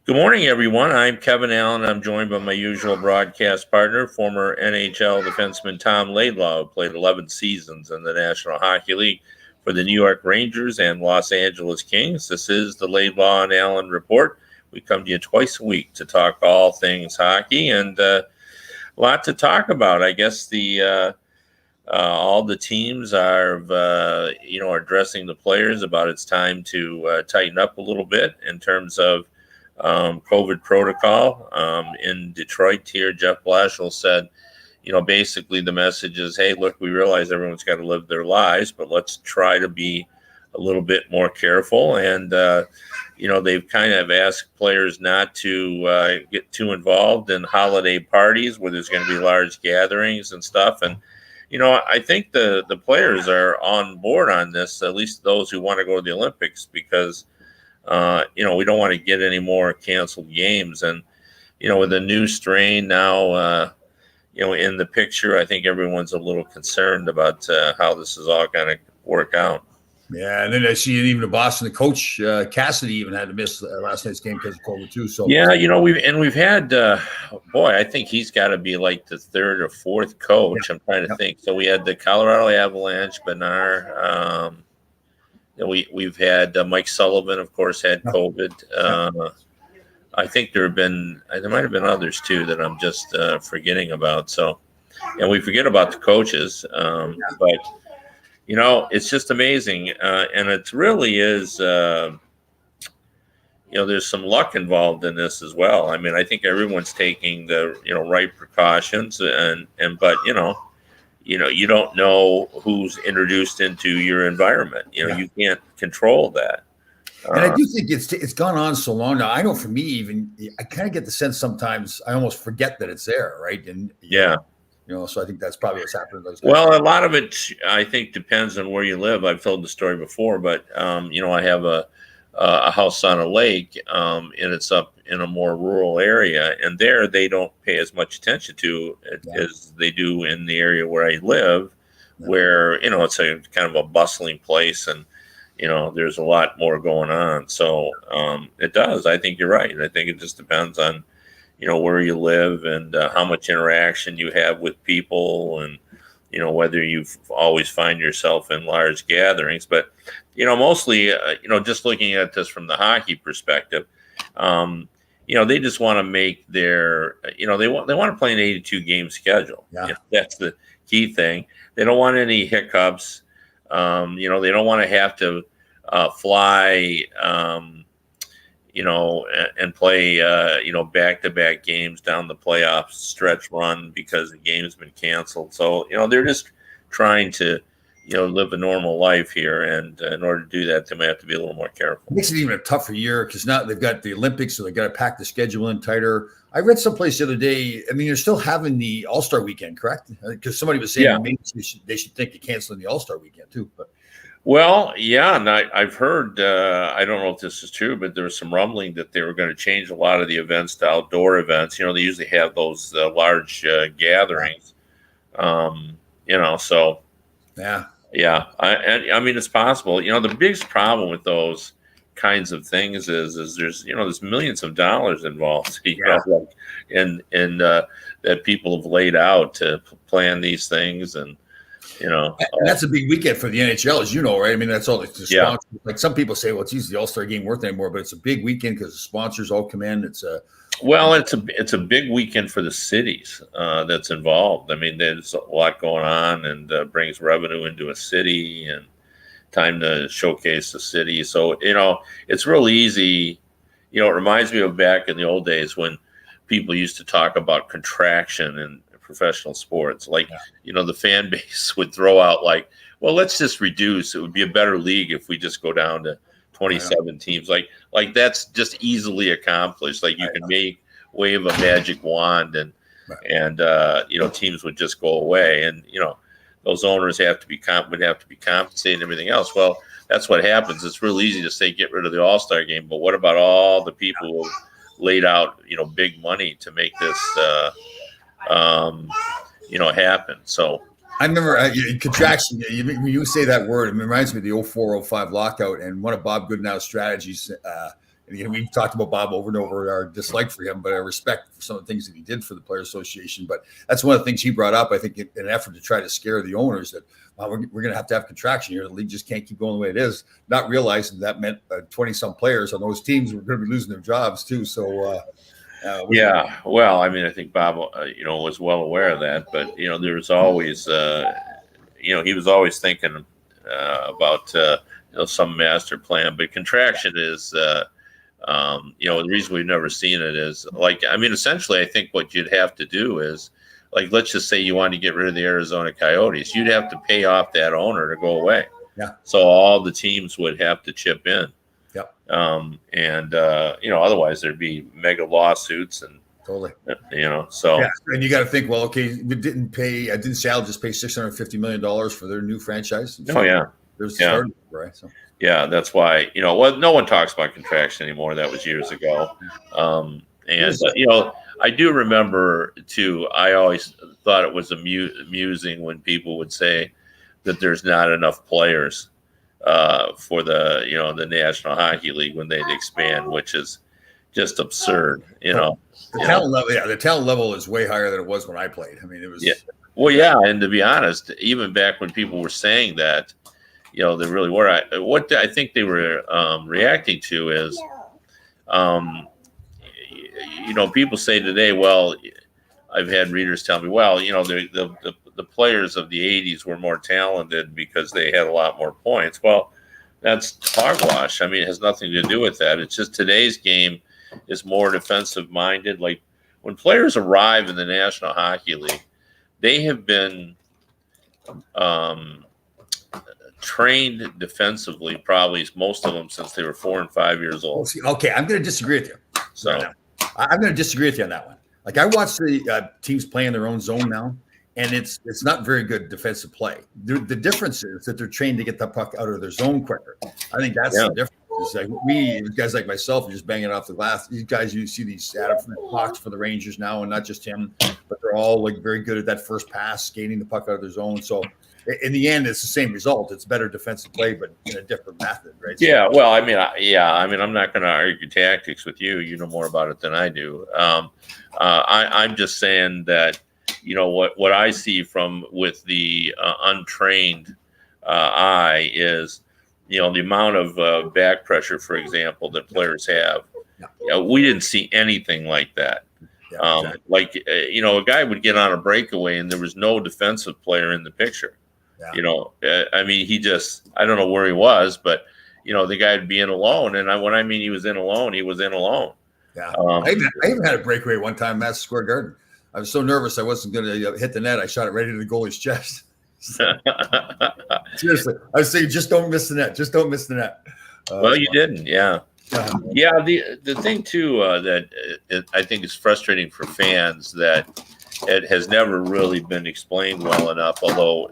Good morning, everyone. I'm Kevin Allen. I'm joined by my usual broadcast partner, former NHL defenseman Tom Laidlaw, who played 11 seasons in the National Hockey League for the New York Rangers and Los Angeles Kings. This is the Laidlaw and Allen Report. We come to you twice a week to talk all things hockey, and a lot to talk about. I guess the all the teams are addressing the players about it's time to tighten up a little bit in terms of COVID protocol. In Detroit here, Jeff Blashill said, basically the message is, hey, look, we realize everyone's got to live their lives, but let's try to be a little bit more careful. And, they've kind of asked players not to get too involved in holiday parties where there's going to be large gatherings and stuff. And, I think the players are on board on this, at least those who want to go to the Olympics, because we don't want to get any more canceled games. And, with the new strain now, in the picture, I think everyone's a little concerned about how this is all going to work out. Yeah, and then I see even the Boston, the coach Cassidy even had to miss last night's game because of COVID too. So yeah, we've had I think he's got to be like the third or fourth coach. Yeah. I'm trying to think. So we had the Colorado Avalanche, Bernard. We've had Mike Sullivan, of course, had COVID. I think there might have been others too that I'm just forgetting about. So, and we forget about the coaches, but it's just amazing, and it really is. There's some luck involved in this as well. I mean, I think everyone's taking the right precautions, but you don't know who's introduced into your environment. You can't control that. And I do think it's gone on so long now. I know for me, even I kind of get the sense sometimes I almost forget that it's there, right? And so I think that's probably what's happening to those guys. Well, a lot of it, I think, depends on where you live. I've told the story before, but I have a house on a lake, and it's up in a more rural area, and there they don't pay as much attention to it as they do in the area where I live, where it's a kind of a bustling place, and there's a lot more going on. So it does. I think you're right. I think it just depends on where you live and how much interaction you have with people, and whether you always find yourself in large gatherings. But mostly just looking at this from the hockey perspective, they just want to make their they want to play an 82 game schedule. That's the key thing. They don't want any hiccups. They don't want to have to fly and play back-to-back games down the playoff stretch run because the game's been canceled. So they're just trying to live a normal life here, and in order to do that, they may have to be a little more careful. It makes it even a tougher year because now they've got the Olympics, so they've got to pack the schedule in tighter. I read someplace the other day, I mean, they're still having the All-Star weekend, correct? Because somebody was saying maybe they should think of canceling the All-Star weekend too. But well, yeah, and I've heard, I don't know if this is true, but there was some rumbling that they were going to change a lot of the events to outdoor events. They usually have those large gatherings, so. Yeah. I mean, it's possible. The biggest problem with those kinds of things is there's millions of dollars involved, and that people have laid out to plan these things, and and that's a big weekend for the NHL, as you know, right? I mean, that's all the sponsors. Like some people say, well, it's the All-Star game worth anymore, but it's a big weekend because the sponsors all come in. It's a big weekend for the cities that's involved. I mean, there's a lot going on, and brings revenue into a city and time to showcase the city. So it's real easy. It reminds me of back in the old days when people used to talk about contraction and professional sports, like the fan base would throw out like, well, let's just reduce. It would be a better league if we just go down to 27 teams. Like that's just easily accomplished. Like you can wave a magic wand, and teams would just go away, and those owners would have to be compensated and everything else. Well, that's what happens. It's real easy to say get rid of the All-Star game, but what about all the people who have laid out big money to make this happen? So I remember contraction. When you say that word, it reminds me of the 04-05 lockout, and one of Bob Goodenough's strategies And again, we've talked about Bob over and over, our dislike for him, but our respect for some of the things that he did for the Players Association. But that's one of the things he brought up, I think, in an effort to try to scare the owners that we're going to have contraction here. The league just can't keep going the way it is, not realizing that meant 20-some players on those teams were going to be losing their jobs too. So, yeah, well, I mean, I think Bob, was well aware of that, but there was always, he was always thinking about some master plan. But contraction is, the reason we've never seen it is essentially, I think what you'd have to do is, let's just say you want to get rid of the Arizona Coyotes, you'd have to pay off that owner to go away. Yeah. So all the teams would have to chip in. Yep. Otherwise there'd be mega lawsuits and totally, so. Yeah. And you got to think, well, okay, we didn't Seattle just pay $650 million for their new franchise? So oh yeah. There's the start, right? So. Yeah, that's why, no one talks about contraction anymore. That was years ago. I do remember too, I always thought it was amusing when people would say that there's not enough players for the National Hockey League when they'd expand, which is just absurd, The talent level, the talent level is way higher than it was when I played. I mean, it was. Yeah. Well, yeah, and to be honest, even back when people were saying that, they really were. What I think they were reacting to is, people say today, well, I've had readers tell me, well, the players of the 80s were more talented because they had a lot more points. Well, that's hogwash. I mean, it has nothing to do with that. It's just today's game is more defensive minded. Like when players arrive in the National Hockey League, they have been trained defensively, probably most of them since they were 4 and 5 years old. Okay, I'm going to disagree with you. So I'm going to disagree with you on that one. Like I watch the teams play in their own zone now, and it's not very good defensive play. The difference is that they're trained to get the puck out of their zone quicker. I think that's the difference. It's like guys like myself are just banging off the glass. These guys, you see these Adam Fox for the Rangers now, and not just him, but they're all very good at that first pass, skating the puck out of their zone. So in the end, it's the same result. It's better defensive play, but in a different method, right? Yeah. Well, I'm not going to argue tactics with you. You know more about it than I do. I'm just saying that, what I see with the untrained eye is, the amount of back pressure, for example, that players have. Yeah. We didn't see anything like that. Yeah, exactly. A guy would get on a breakaway and there was no defensive player in the picture. Yeah. I don't know where he was, but the guy would be in alone. And when I mean he was in alone, he was in alone. Yeah. I even had a breakaway one time, Madison Square Garden. I was so nervous I wasn't going to hit the net. I shot it right into the goalie's chest. Seriously, I was saying, just don't miss the net. Just don't miss the net. Well, you didn't. Yeah. Yeah. The thing too that I think is frustrating for fans that it has never really been explained well enough. Although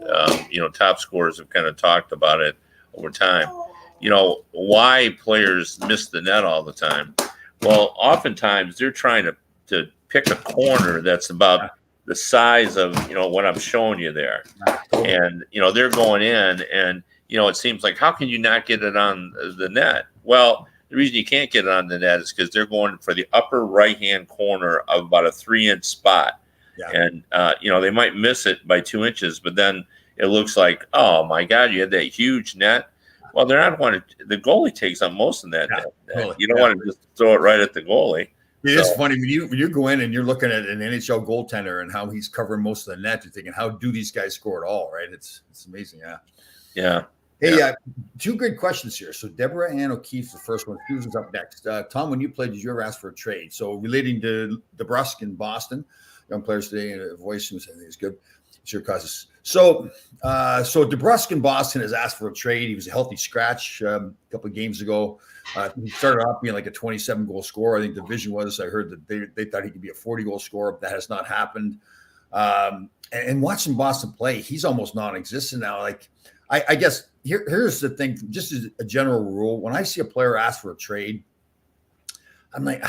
top scorers have kind of talked about it over time. Why players miss the net all the time. Well, oftentimes they're trying to pick a corner that's about the size of what I'm showing you there, and they're going in, and it seems like, how can you not get it on the net? Well, the reason you can't get it on the net is because they're going for the upper right hand corner of about a 3-inch spot. Yeah. And they might miss it by 2 inches, but then it looks like, oh my God, you had that huge net. Well, they're not wanting. The goalie takes on most of that net. Totally. You don't want to just throw it right at the goalie. It is funny when you go in and you're looking at an NHL goaltender and how he's covering most of the net. You're thinking, how do these guys score at all? Right? It's amazing. Yeah. Yeah. Hey, two great questions here. So Deborah Ann O'Keefe, the first one. Susan's up next. Tom, when you played, did you ever ask for a trade? So relating to DeBrusk in Boston, young players today, and a voice who I think is good. Sure causes. So DeBrusk in Boston has asked for a trade. He was a healthy scratch a couple of games ago. He started off being like a 27-goal scorer. I think the vision was, I heard that they thought he could be a 40-goal scorer. That has not happened. And watching Boston play, he's almost non-existent now. Like, I guess here's the thing, just as a general rule, when I see a player ask for a trade, I'm like,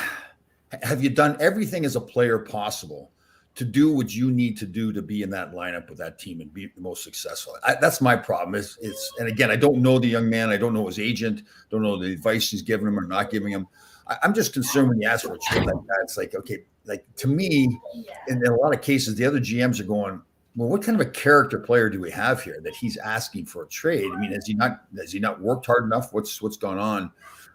have you done everything as a player possible to do what you need to do to be in that lineup with that team and be the most successful? That's my problem. And again, I don't know the young man. I don't know his agent. Don't know the advice he's giving him or not giving him. I'm just concerned when you ask for a trade like that. It's like, okay, like to me, in a lot of cases, the other GMs are going, well, what kind of a character player do we have here that he's asking for a trade? I mean, has he not worked hard enough? What's gone on?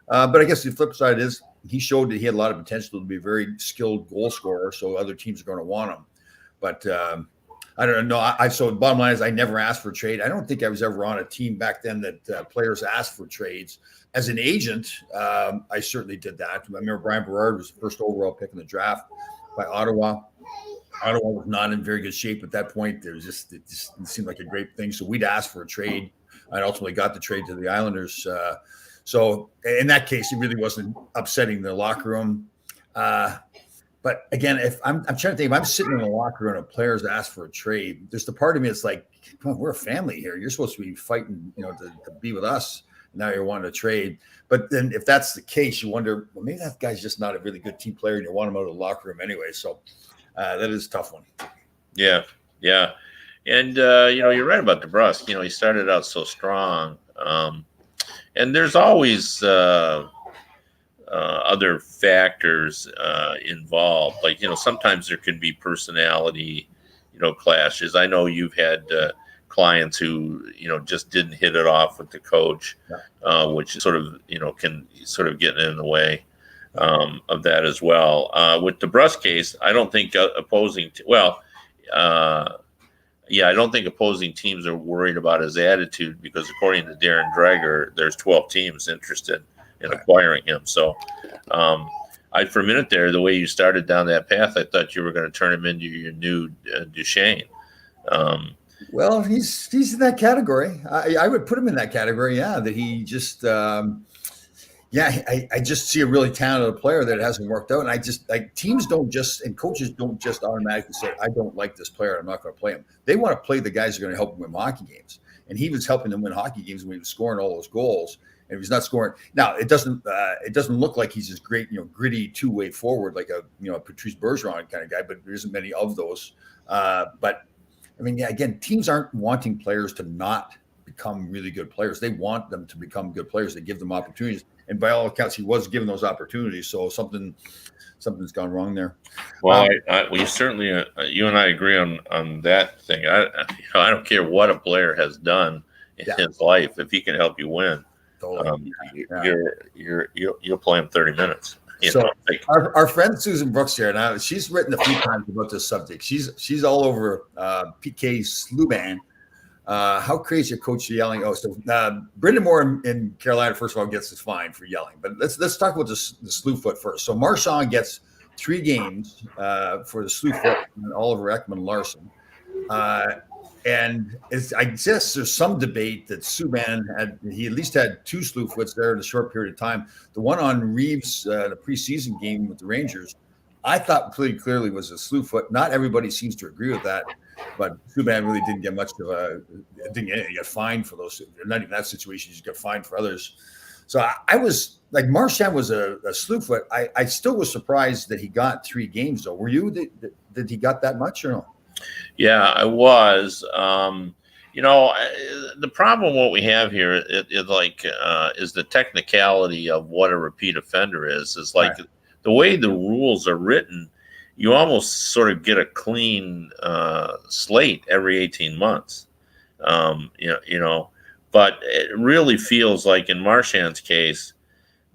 But I guess the flip side is he showed that he had a lot of potential to be a very skilled goal scorer, so other teams are going to want him. But I don't know. So the bottom line is I never asked for a trade. I don't think I was ever on a team back then that players asked for trades. As an agent, I certainly did that. I remember Brian Berard was the first overall pick in the draft by Ottawa. Ottawa was not in very good shape at that point. It just seemed like a great thing. So we'd asked for a trade. I ultimately got the trade to the Islanders. So in that case, it really wasn't upsetting the locker room. But again, if I'm trying to think, if I'm sitting in the locker room and a player's asked for a trade, there's the part of me that's like, come on, we're a family here. You're supposed to be fighting, to be with us. Now you're wanting to trade. But then if that's the case, you wonder, well, maybe that guy's just not a really good team player and you want him out of the locker room anyway. So that is a tough one. Yeah. Yeah. And, you're right about DeBrusk. He started out so strong. And there's always other factors involved. Like, sometimes there can be personality, clashes. I know you've had clients who, just didn't hit it off with the coach, which sort of, can sort of get in the way of that as well. With the DeBrusk case, I don't think I don't think opposing teams are worried about his attitude because according to Darren Dreger, there's 12 teams interested in acquiring him. So for a minute there, the way you started down that path, I thought you were going to turn him into your new Duchesne. Well, he's in that category. I would put him in that category. Yeah, that he just, I just see a really talented player that hasn't worked out. And I just teams don't just, and coaches don't just automatically say, I don't like this player, I'm not going to play him. They want to play the guys who are going to help them win hockey games. And he was helping them win hockey games when he was scoring all those goals. And if he's not scoring now, it doesn't look like he's this great, gritty two-way forward like a Patrice Bergeron kind of guy, but there isn't many of those. But I mean, again, teams aren't wanting players to not become really good players. They want them to become good players. They give them opportunities, and by all accounts, he was given those opportunities. So something's gone wrong there. Well, we certainly, you and I agree on that thing. I don't care what a player has done in his life if he can help you win. Totally. You'll play him 30 minutes. Our friend Susan Brooks here now, she's written a few times about this subject. She's all over PK Subban. How crazy a coach yelling. Brendan Moore in Carolina, first of all, gets his fine for yelling. But let's talk about the slew foot first. So Marchand gets 3 games for the slew foot and Oliver Ekman Larson. And I guess there's some debate that Subban he at least had 2 slew foots there in a short period of time. The one on Reeves, the preseason game with the Rangers, I thought pretty clearly was a slew foot. Not everybody seems to agree with that, but Subban really didn't get much of didn't get fined for those. Not even that situation, he just got fined for others. So I was like, Marchand was a slew foot. I still was surprised that he got 3 games though. Were you that he got that much or no? Yeah, I was. The problem what we have here is the technicality of what a repeat offender is like right. The way the rules are written, you almost sort of get a clean slate every 18 months. But it really feels like in Marchand's case,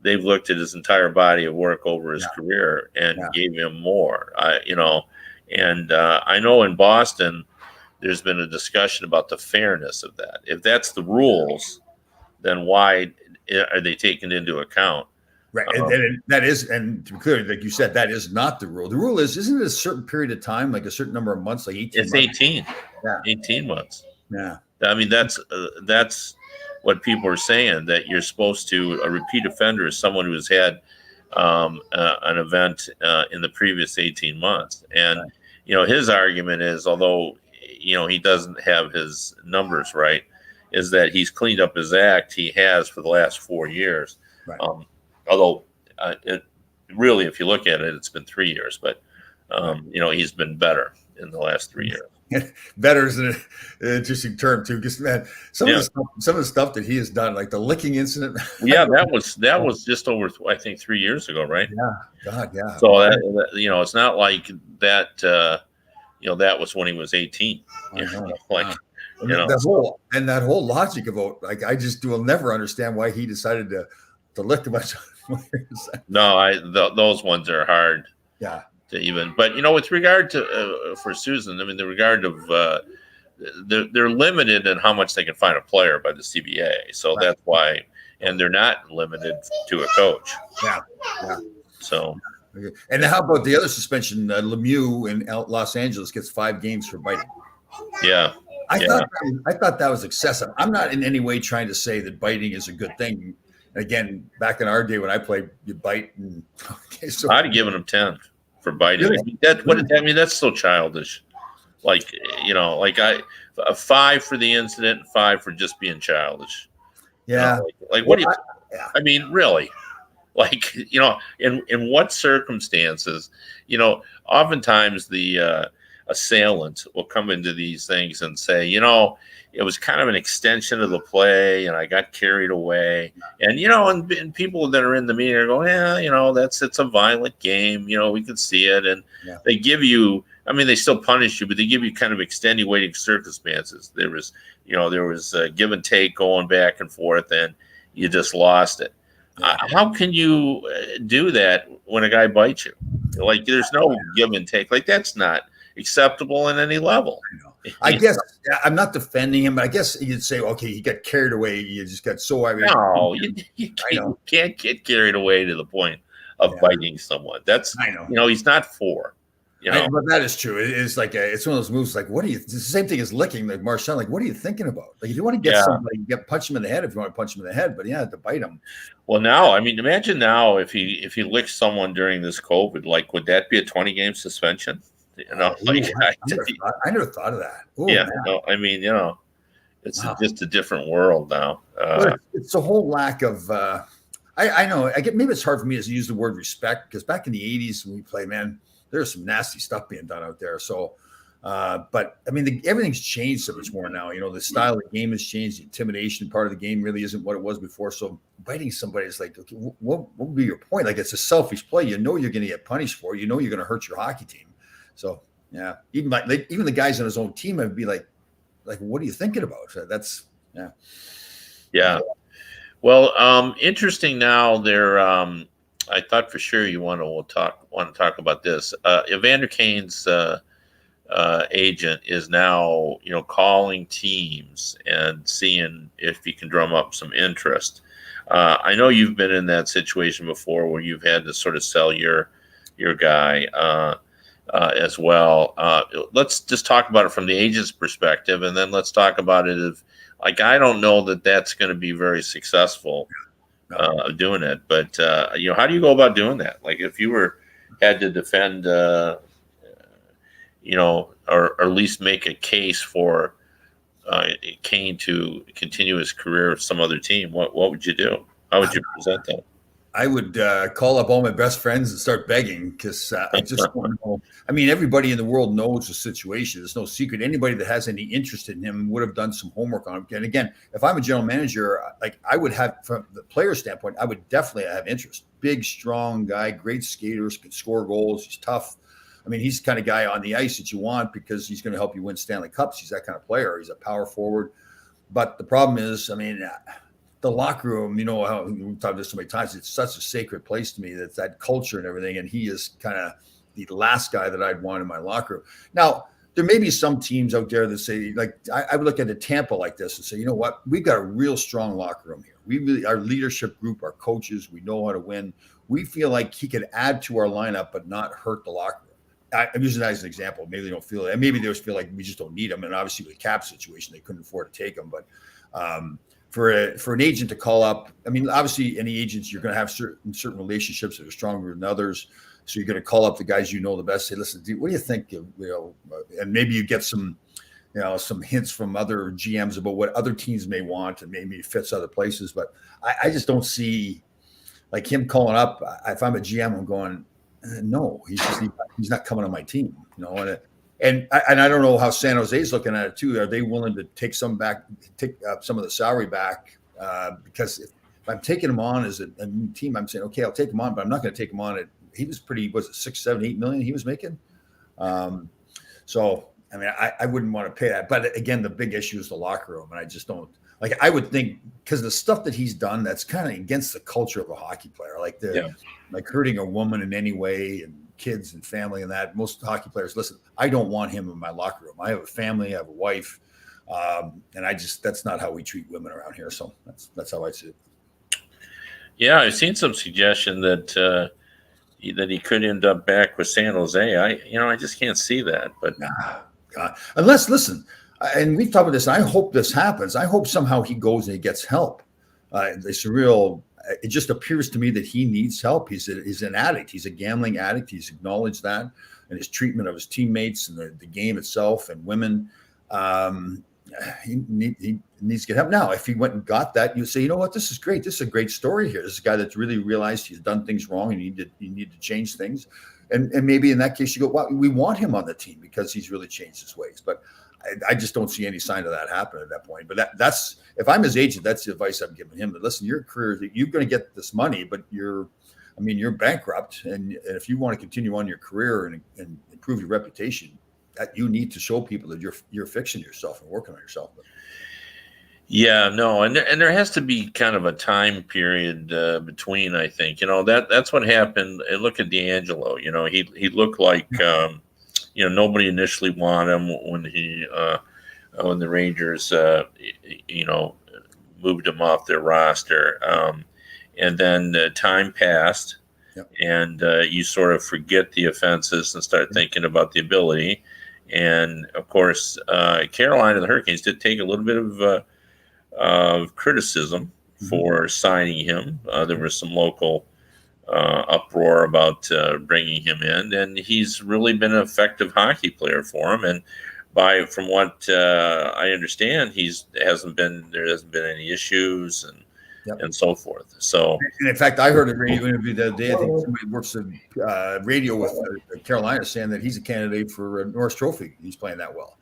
they've looked at his entire body of work over his career and gave him more. And I know in Boston, there's been a discussion about the fairness of that. If that's the rules, then why are they taken into account? Right. And that is, and to be clear, like you said, that is not the rule. The rule isn't it a certain period of time, like a certain number of months, like 18 It's months? 18. Yeah. 18 months. Yeah. I mean, that's what people are saying, that you're supposed to, a repeat offender is someone who has had an event in the previous 18 months. And, his argument is, although, he doesn't have his numbers right, is that he's cleaned up his act. He has for the last 4 years. Right. Although really, if you look at it, it's been 3 years, but, he's been better in the last 3 years. better is an interesting term too, because man, some Yeah. of the stuff that he has done, like the licking incident. Yeah, that was just over, I think, 3 years ago, right? Yeah, God, yeah. So it's not like that. That was when he was 18. I know. Like, And you know, that whole logic about, like, I just will never understand why he decided to lick a bunch of players. no, those ones are hard. Yeah. To even, but with regard to for Susan, I mean, the regard of they're limited in how much they can find a player by the CBA, so that's why, and they're not limited to a coach. Yeah. So, okay. And how about the other suspension? Lemieux in Los Angeles gets 5 games for biting. Yeah. I thought that was excessive. I'm not in any way trying to say that biting is a good thing. Again, back in our day when I played, you bite. And okay, so I'd have given him 10 for biting. Really? That's so childish. Like, a 5 for the incident, and 5 for just being childish. Yeah. Like what do you? I mean, really? Like, in what circumstances? Oftentimes the assailant will come into these things and say, it was kind of an extension of the play, and I got carried away. And and people that are in the meeting are going, it's a violent game. We can see it, and they give you. I mean, they still punish you, but they give you kind of extenuating circumstances. There was a give and take going back and forth, and you just lost it. How can you do that when a guy bites you? Like, there's no give and take. Like, that's not acceptable in any level. I guess I'm not defending him, but I guess you'd say, okay, he got carried away. You just got so irate. No, you can't get carried away to the point of biting someone. That's, he's not 4. But that is true. It's like it's one of those moves. Like, it's the same thing as licking, like Marchand. Like, what are you thinking about? Like, if you want to get somebody, you punch him in the head. If you want to punch him in the head, but to bite him. Well, now, I mean, imagine now if he licks someone during this COVID, like, would that be a 20-game suspension? I never thought of that. Ooh, yeah, I mean, it's just a different world now. It's a whole lack of. I know. I get, maybe it's hard for me to use the word respect, because back in the '80s when we played, man, there's some nasty stuff being done out there. So, but I mean, everything's changed so much more now. The style of the game has changed. The intimidation part of the game really isn't what it was before. So biting somebody is like, okay, what would be your point? Like, it's a selfish play. You're going to get punished for it. You're going to hurt your hockey team. So yeah, even the guys on his own team would be like, what are you thinking about? That's yeah. Well, interesting. Now there. I thought for sure you want to talk about this. Evander Kane's agent is now calling teams and seeing if he can drum up some interest. I know you've been in that situation before where you've had to sort of sell your guy as well. Let's just talk about it from the agent's perspective, and then let's talk about it if, like, I don't know that that's going to be very successful. Doing it, but how do you go about doing that? Like, if you had to defend, or at least make a case for Kane to continue his career with some other team, what would you do? How would you present that? I would call up all my best friends and start begging, because I just want to know. I mean, everybody in the world knows the situation. There's no secret. Anybody that has any interest in him would have done some homework on him. And again, if I'm a general manager, like, I would have, from the player standpoint, I would definitely have interest. Big, strong guy, great skaters, can score goals. He's tough. I mean, he's the kind of guy on the ice that you want, because he's going to help you win Stanley Cups. He's that kind of player. He's a power forward. But the problem is, I mean, the locker room, how we've talked this so many times, it's such a sacred place to me. That's that culture and everything. And he is kind of the last guy that I'd want in my locker room. Now, there may be some teams out there that say, like, I would look at a Tampa like this and say, you know what? We've got a real strong locker room here. Our leadership group, our coaches, we know how to win. We feel like he could add to our lineup, but not hurt the locker room. I'm using that as an example. Maybe they don't feel it. And maybe they just feel like we just don't need him. And obviously with the cap situation, they couldn't afford to take him. But, for an agent to call up, I mean, obviously any agents, you're going to have certain relationships that are stronger than others. So you're going to call up the guys the best. Say, listen, dude, what do you think? And maybe you get some hints from other GMs about what other teams may want, and maybe it fits other places. But I just don't see, like, him calling up. If I'm a GM, I'm going, no, he's not coming on my team. And I don't know how San Jose's looking at it too. Are they willing to take some of the salary back? Because if I'm taking him on as a new team, I'm saying, okay, I'll take him on, but I'm not going to take him on at, he was it 6, 7, 8 million he was making? So, I mean, I wouldn't want to pay that. But again, the big issue is the locker room. And I just don't, like, I would think, because the stuff that he's done, that's kind of against the culture of a hockey player. Like like hurting a woman in any way, and kids and family and that. Most hockey players, listen, I don't want him in my locker room. I have a family, I have a wife. And that's not how we treat women around here. So that's how I see it. Yeah, I've seen some suggestion that he could end up back with San Jose. I just can't see that. But unless, listen, and we've talked about this, and I hope this happens. I hope somehow he goes and he gets help. It just appears to me that he needs help. He's an addict. He's a gambling addict. He's acknowledged that, and his treatment of his teammates and the game itself and women. He needs to get help. Now, if he went and got that, you say, you know what, this is great. This is a great story here. This is a guy that's really realized he's done things wrong and you need to change things. And maybe in that case you go, well, we want him on the team because he's really changed his ways. But I just don't see any sign of that happening at that point. But that's, if I'm his agent, that's the advice I'm giving him. That listen, your career, you're going to get this money, but you're bankrupt. And if you want to continue on your career and improve your reputation, that you need to show people that you're fixing yourself and working on yourself. Yeah, no, and there has to be kind of a time period between. I think that's what happened. And look at D'Angelo. He looked like nobody initially wanted him when the Rangers moved him off their roster, and then time passed, and you sort of forget the offenses and start thinking about the ability. And of course, Carolina, the Hurricanes, did take a little bit of criticism for signing him. There was some local uproar about bringing him in, and he's really been an effective hockey player for him. And from what I understand, there hasn't been any issues and so forth. So, and in fact, I heard a radio interview the other day. I think somebody works in radio with Carolina saying that he's a candidate for a Norris Trophy. He's playing that well.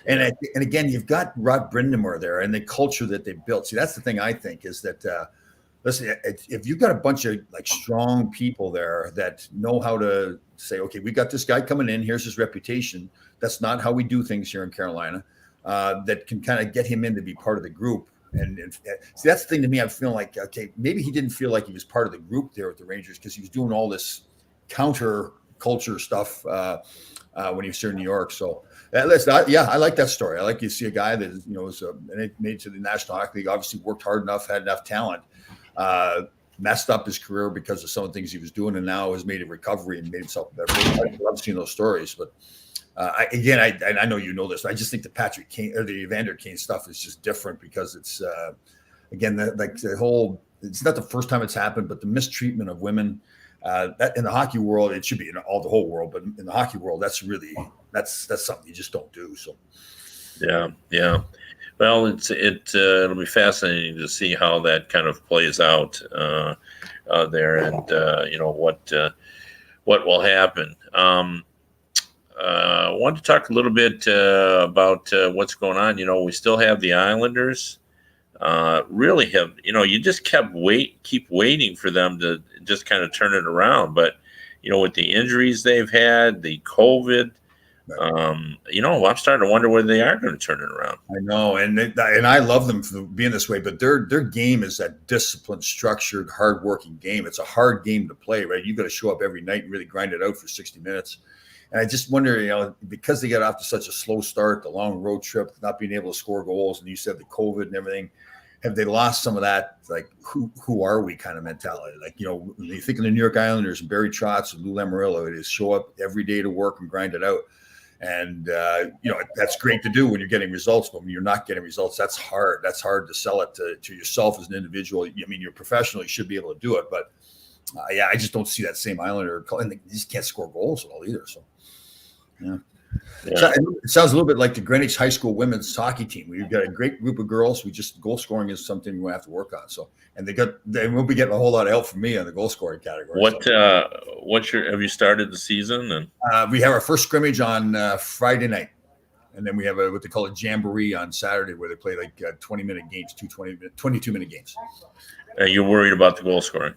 And again, you've got Rod Brind'Amour there and the culture that they built. See, that's the thing I think is that, listen, if you've got a bunch of like strong people there that know how to say, okay, we got this guy coming in, here's his reputation. That's not how we do things here in Carolina. That can kind of get him in to be part of the group. And see, that's the thing to me. I'm feeling like, okay, maybe he didn't feel like he was part of the group there with the Rangers because he was doing all this counter culture stuff when he was here in New York. So, I like that story. I like you see a guy that was made to the National Hockey League, obviously worked hard enough, had enough talent, messed up his career because of some of the things he was doing, and now has made a recovery and made himself better. I love seeing those stories, but. I know you know this. I just think the Patrick Kane or the Evander Kane stuff is just different because it's it's not the first time it's happened, but the mistreatment of women that in the hockey world, it should be in the whole world, but in the hockey world, that's something you just don't do. So, yeah. Well, it'll be fascinating to see how that kind of plays out there, and what will happen. I wanted to talk a little bit about what's going on. We still have the Islanders. Really have, you just keep waiting for them to just kind of turn it around. But, with the injuries they've had, the COVID, I'm starting to wonder whether they are going to turn it around. I know, and I love them for being this way. But their game is that disciplined, structured, hardworking game. It's a hard game to play, right? You got to show up every night and really grind it out for 60 minutes. And I just wonder, because they got off to such a slow start, the long road trip, not being able to score goals, and you said the COVID and everything, have they lost some of that, like, who are we kind of mentality? Like, when you think of the New York Islanders and Barry Trotz and Lou Lamoriello, it is show up every day to work and grind it out. And, that's great to do when you're getting results, but when you're not getting results, that's hard. That's hard to sell it to yourself as an individual. I mean, you're professional, you should be able to do it, but I just don't see that same Islander, and they just can't score goals at all either. So, yeah. So it sounds a little bit like the Greenwich High School women's hockey team. We've got a great group of girls. Goal scoring is something we have to work on. So, and they won't be getting a whole lot of help from me on the goal scoring category. Have you started the season? And we have our first scrimmage on Friday night, and then we have what they call a jamboree on Saturday, where they play like 20-minute games, 22-minute games. You're worried about the goal scoring?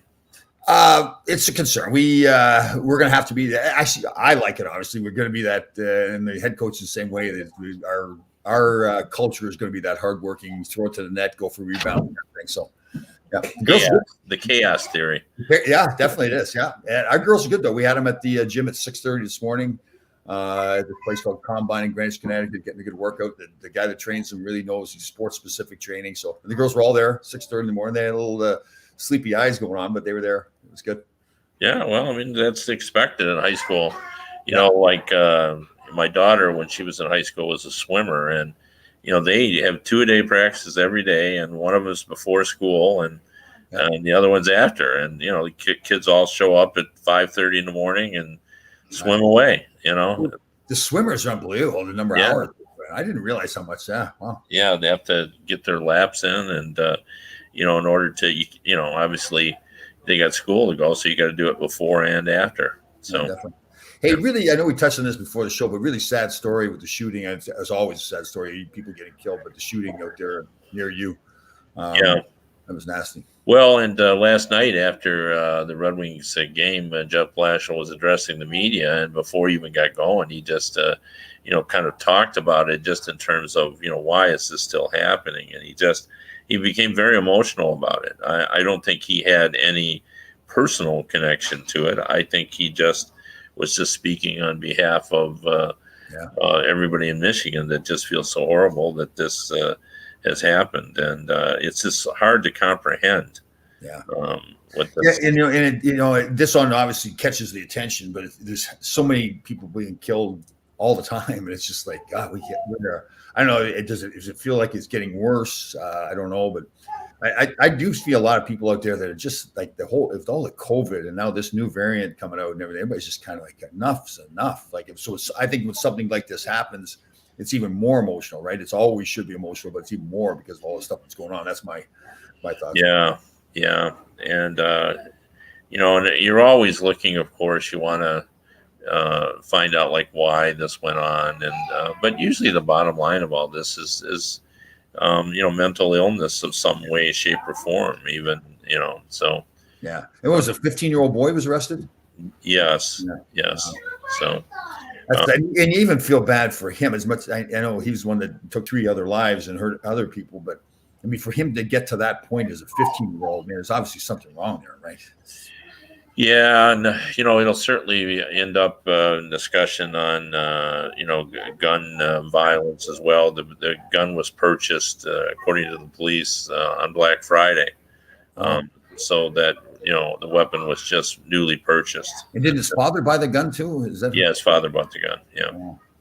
It's a concern. We're going to have to be. Actually, I like it. Obviously, we're going to be that, and the head coach is the same way. That our culture is going to be that hardworking, throw it to the net, go for rebound, and everything. So, the chaos theory. Yeah, definitely it is. Yeah, and our girls are good though. We had them at the gym at 6:30 this morning. At this place called Combine in Greenwich, Connecticut, getting a good workout. The guy that trains them really knows his sports specific training. So the girls were all there 6:30 in the morning. They had a little sleepy eyes going on, but they were there. It was good. Yeah, well, I mean, that's expected in high school. You know, like my daughter, when she was in high school, was a swimmer, and they have 2-a-day practices every day, and one of them is before school, and the other one's after. And the kids all show up at 5:30 in the morning and swim away. The swimmers are unbelievable. The number of hours. I didn't realize how much. Yeah, wow. Yeah, they have to get their laps in, and in order to obviously they got school to go, so you got to do it before and after. So, definitely. Hey, really, I know we touched on this before the show, but really sad story with the shooting. As always, a sad story. People getting killed, but the shooting out there near you, that was nasty. Well, and last night after the Red Wings game, Jeff Blashill was addressing the media, and before he even got going, he just kind of talked about it just in terms of why is this still happening, and he became very emotional about it. I don't think he had any personal connection to it. I think he was just speaking on behalf of everybody in Michigan that just feels so horrible that this has happened, and it's just hard to comprehend. Yeah. This one obviously catches the attention, but there's so many people being killed all the time, and it's just like, God, we're there. I don't know. Does it feel like it's getting worse? I don't know, but I do see a lot of people out there that are just like with all the COVID and now this new variant coming out and everything. Everybody's just kind of like, enough's enough. Like, I think when something like this happens, it's even more emotional, right? It's always should be emotional, but it's even more because of all the stuff that's going on. That's my thoughts. Yeah, and and you're always looking. Of course, you want to find out like why this went on, and but usually the bottom line of all this is mental illness of some way, shape, or form. Even so. Yeah, it was a 15-year-old boy was arrested. Yes, yes. So. And you even feel bad for him as much. I know he was one that took 3 other lives and hurt other people, but I mean, for him to get to that point as a 15-year-old, there's obviously something wrong there, right? Yeah, and it'll certainly end up in discussion on gun violence as well. The gun was purchased, according to the police, on Black Friday, so that the weapon was just newly purchased. And did his father buy the gun too? His father bought the gun. Yeah.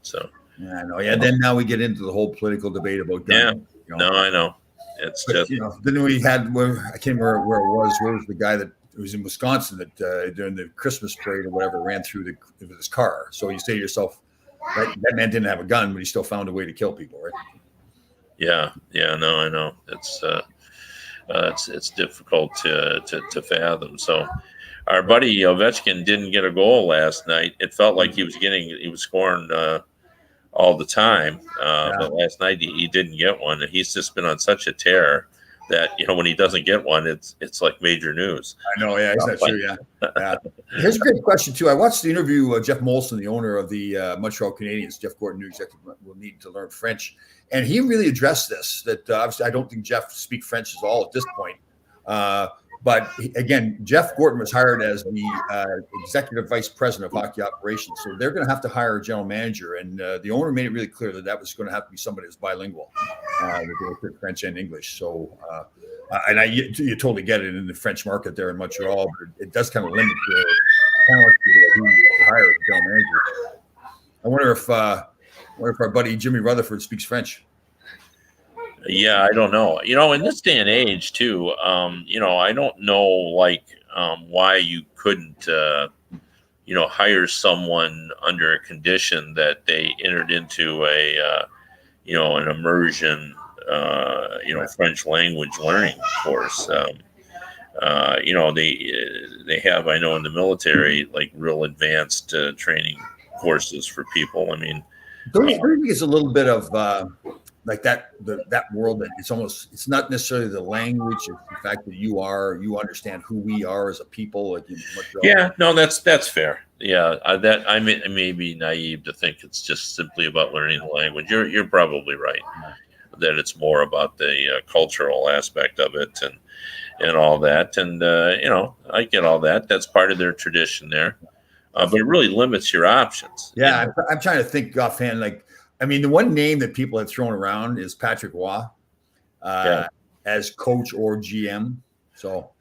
So. Yeah, I know. Yeah. Then now we get into the whole political debate about guns. Yeah. No, I know. It's just. Then we had I can't remember where it was. Where was the guy that was in Wisconsin that during the Christmas parade or whatever ran through with his car? So you say to yourself, that man didn't have a gun, but he still found a way to kill people, right? Yeah. No, I know. It's difficult to fathom. So our buddy Ovechkin didn't get a goal last night. It felt like he was scoring all the time. But last night he didn't get one. And he's just been on such a tear that, when he doesn't get one, it's like major news. I know. Yeah, that's true. Yeah. Here's a great question too. I watched the interview of Jeff Molson, the owner of the Montreal Canadiens. Jeff Gordon, new executive, will need to learn French. And he really addressed this, that obviously I don't think Jeff speaks French at all at this point. But again, Jeff Gordon was hired as the executive vice president of hockey operations. So they're going to have to hire a general manager. And the owner made it really clear that was going to have to be somebody who's bilingual, with French and English. So, you totally get it in the French market there in Montreal, but it does kind of limit the talent who you hire as a general manager. I wonder if our buddy Jimmy Rutherford speaks French. Yeah, I don't know. In this day and age, too, I don't know, why you couldn't, hires someone under a condition that they entered into an immersion, French language learning course. They have, I know, in the military, like real advanced training courses for people. I mean, don't you think it's a little bit of like that world that it's not necessarily the language, it's the fact that you understand who we are as a people. Like no, that's fair. Yeah, that I may be naive to think it's just simply about learning the language. You're probably right that it's more about the cultural aspect of it and all that. And I get all that. That's part of their tradition there, but it really limits your options. Yeah, I'm trying to think offhand. Like, I mean, the one name that people have thrown around is Patrick Roy as coach or GM. So,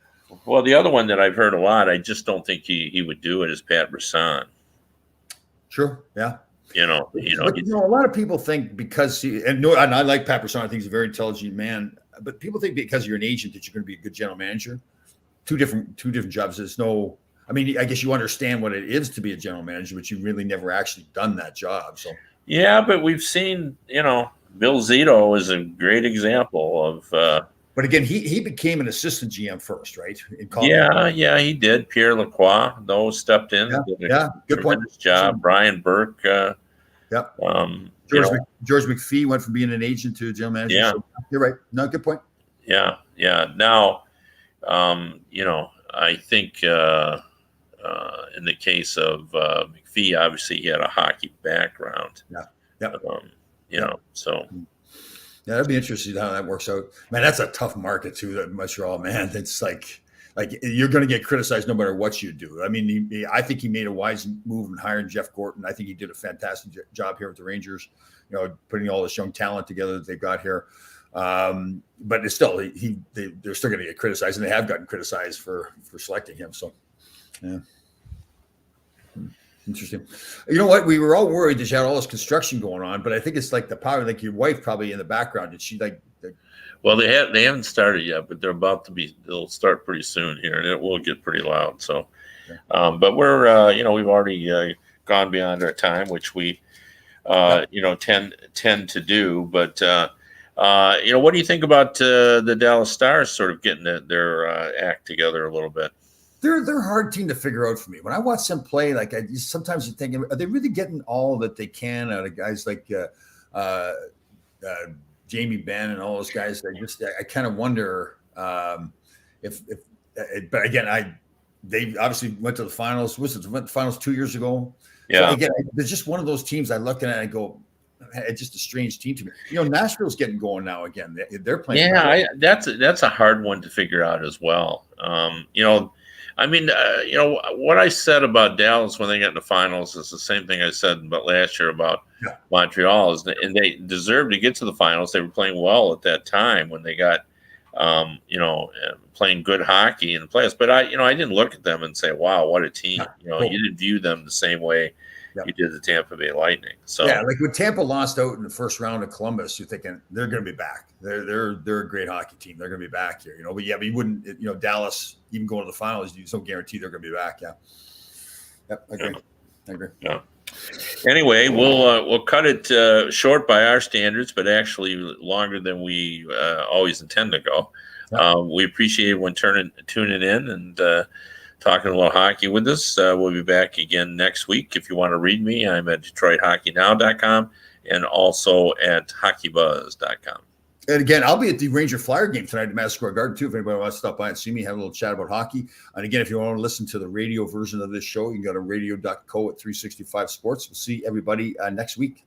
well, the other one that I've heard a lot, I just don't think he would do it, is Pat Brisson. Sure. Yeah. But, a lot of people think because and I like Pat Brisson. I think he's a very intelligent man. But people think because you're an agent that you're going to be a good general manager. Two different jobs. There's no. I mean, I guess you understand what it is to be a general manager, but you've really never actually done that job. So. Yeah, but we've seen, Bill Zito is a great example of. But again, he became an assistant GM first, right? Yeah, he did. Pierre Lacroix, though, stepped in. Yeah, good point. Job. Brian Burke. George McPhee went from being an agent to a general manager. Yeah, so you're right. No, good point. Yeah. Now, I think in the case of McPhee, obviously he had a hockey background. So. Yeah, that'd be interesting how that works out. Man, that's a tough market too, that Montreal, man. It's like you're going to get criticized no matter what you do. I mean, I think he made a wise move in hiring Jeff Gorton. I think he did a fantastic job here with the Rangers, putting all this young talent together that they've got here. But it's still, they're still going to get criticized, and they have gotten criticized for selecting him. So, yeah. Interesting. You know what? We were all worried that you had all this construction going on, but I think it's like the power, like your wife probably in the background. Did she Well, they haven't started yet, but they're about to be. They'll start pretty soon here, and it will get pretty loud. So, but we're we've already gone beyond our time, which we tend to do. But what do you think about the Dallas Stars sort of getting their act together a little bit? They're a hard team to figure out for me. When I watch them play, like sometimes you think, are they really getting all that they can out of guys like Jamie Benn and all those guys? I kind of wonder if but again, they obviously went to the finals. Went to the finals 2 years ago. Yeah. So again, they're just one of those teams I look at and I go, it's just a strange team to me. Nashville's getting going now again. They're playing. Yeah, that's a hard one to figure out as well. I mean, what I said about Dallas when they got in the finals is the same thing I said about last year about Montreal. And they deserved to get to the finals. They were playing well at that time when they got, playing good hockey in the playoffs. But I didn't look at them and say, "Wow, what a team!" You didn't view them the same way you did the Tampa Bay Lightning. So like when Tampa lost out in the first round of Columbus, you're thinking they're going to be back. They're a great hockey team. They're going to be back here, But but you wouldn't, Dallas even going to the finals. There's no guarantee they're going to be back. Yeah. Yep. I agree. Yeah. Anyway, we'll cut it short by our standards, but actually longer than we always intend to go. We appreciate everyone tuning in and talking a little hockey with us. We'll be back again next week. If you want to read me, I'm at DetroitHockeyNow.com and also at HockeyBuzz.com. And again, I'll be at the Ranger Flyer game tonight at Madison Square Garden too. If anybody wants to stop by and see me, have a little chat about hockey. And again, if you want to listen to the radio version of this show, you can go to radio.co at 365 Sports. We'll see everybody next week.